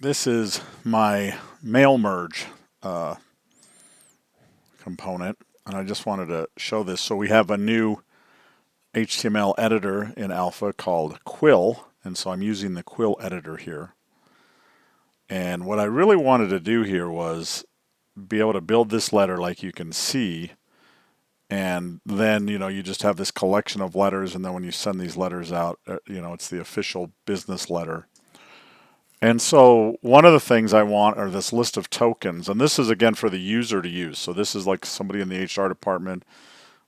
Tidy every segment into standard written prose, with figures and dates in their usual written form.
This is my mail merge uh, component, and I just wanted to show this. So we have a new HTML editor in Alpha called QUILL, and so I'm using the QUILL editor here. And what I really wanted to do here was be able to build this letter like you can see, and then you just have this collection of letters, and then when you send these letters out, it's the official business letter. And so one of the things I want are this list of tokens, and this is again for the user to use. So this is like somebody in the HR department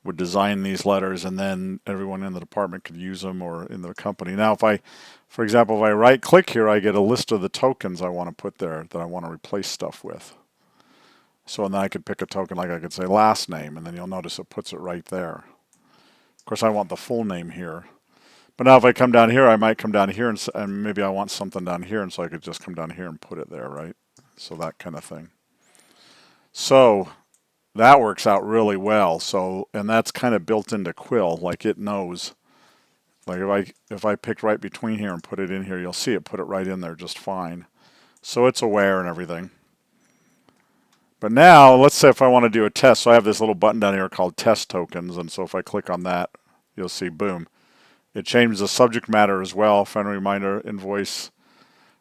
would design these letters, and then everyone in the department could use them, or in the company. Now, for example, if I right click here, I get a list of the tokens I want to put there that I want to replace stuff with. So then I could pick a token, like I could say last name, and then you'll notice it puts it right there. Of course, I want the full name here. But now if I come down here, I might come down here and maybe I want something down here, and so I could just come down here and put it there, right? So that kind of thing. So that works out really well. So, and that's kind of built into Quill, like it knows. Like if I picked right between here and put it in here, you'll see it put it right in there just fine. So it's aware and everything. But now, let's say if I want to do a test, so I have this little button down here called test tokens, and so if I click on that, you'll see, boom, it changes the subject matter as well. Friendly reminder, invoice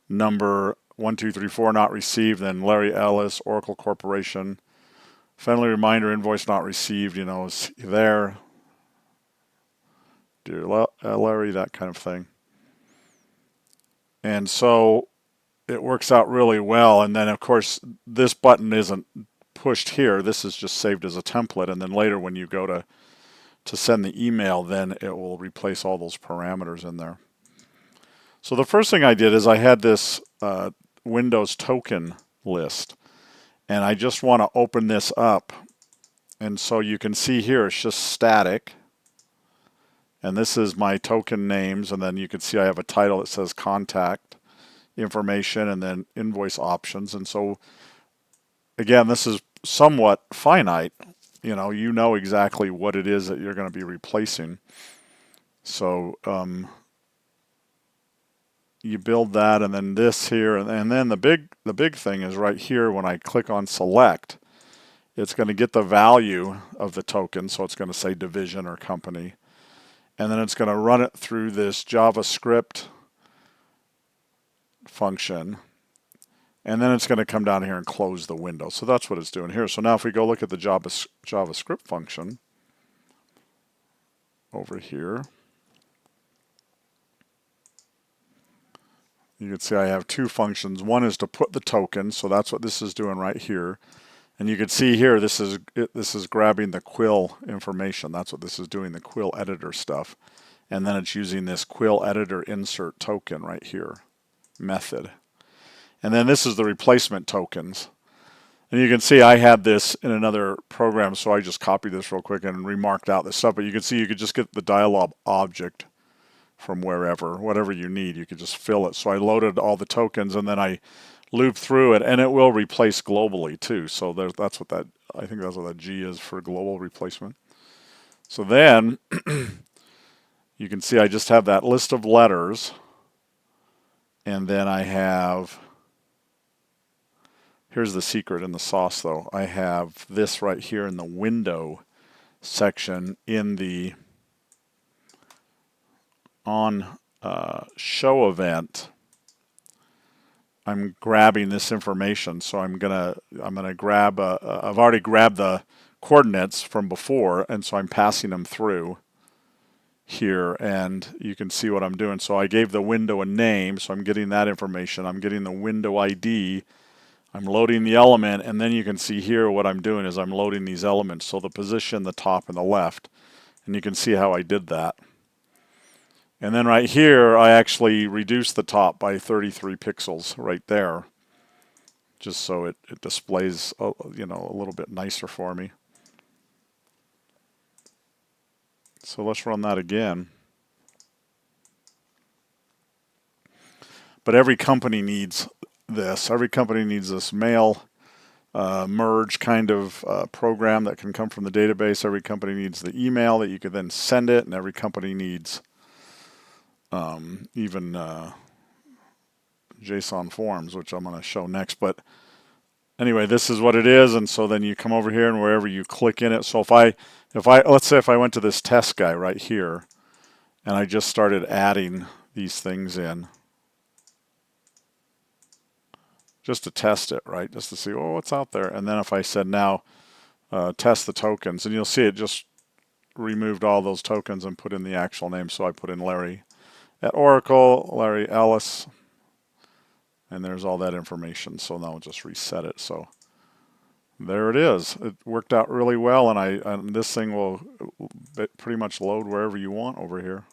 number 1234 not received, then Larry Ellis, Oracle Corporation. Friendly reminder, invoice not received, is there. Dear Larry, that kind of thing. And so it works out really well. And then, of course, this button isn't pushed here. This is just saved as a template. And then later when you go to send the email, then it will replace all those parameters in there. So the first thing I did is I had this Windows token list, and I just want to open this up. And so you can see here it's just static. And this is my token names, and then you can see I have a title that says contact information and then invoice options. And so again, this is somewhat finite. You know exactly what it is that you're going to be replacing. So you build that, and then this here, and then the big thing is right here. When I click on select, it's going to get the value of the token, so it's going to say division or company, and then it's going to run it through this JavaScript function, and then it's going to come down here and close the window. So that's what it's doing here. So now if we go look at the JavaScript function over here, you can see I have two functions. One is to put the token, so that's what this is doing right here. And you can see here, this is grabbing the Quill information. That's what this is doing, the Quill editor stuff. And then it's using this Quill editor insert token right here, method. And then this is the replacement tokens. And you can see I had this in another program, so I just copied this real quick and remarked out this stuff. But you can see you could just get the dialog object from wherever, whatever you need. You could just fill it. So I loaded all the tokens, and then I loop through it, and it will replace globally too. So that's what that, I think that's what that G is for, global replacement. So then you can see I just have that list of letters, and then I have, here's the secret in the sauce though, I have this right here in the window section in the on show event. I'm grabbing this information, so I'm gonna grab. I've already grabbed the coordinates from before, and so I'm passing them through here, and you can see what I'm doing. So I gave the window a name, so I'm getting that information. I'm getting the window ID. I'm loading the element, and then you can see here what I'm doing is I'm loading these elements. So the position, the top, and the left, and you can see how I did that. And then right here, I actually reduced the top by 33 pixels right there, just so it displays a little bit nicer for me. So let's run that again. But every company needs this. Every company needs this mail merge kind of program that can come from the database. Every company needs the email that you can then send it, and every company needs even JSON forms, which I'm going to show next. But anyway, this is what it is, and so then you come over here and wherever you click in it. So if I let's say if I went to this test guy right here and I just started adding these things in just to test it, right? Just to see, oh, what's out there. And then if I said now test the tokens, and you'll see it just removed all those tokens and put in the actual name. So I put in Larry at Oracle, Larry Ellis, and there's all that information. So now I'll just reset it. So there it is. It worked out really well, and this thing will pretty much load wherever you want over here.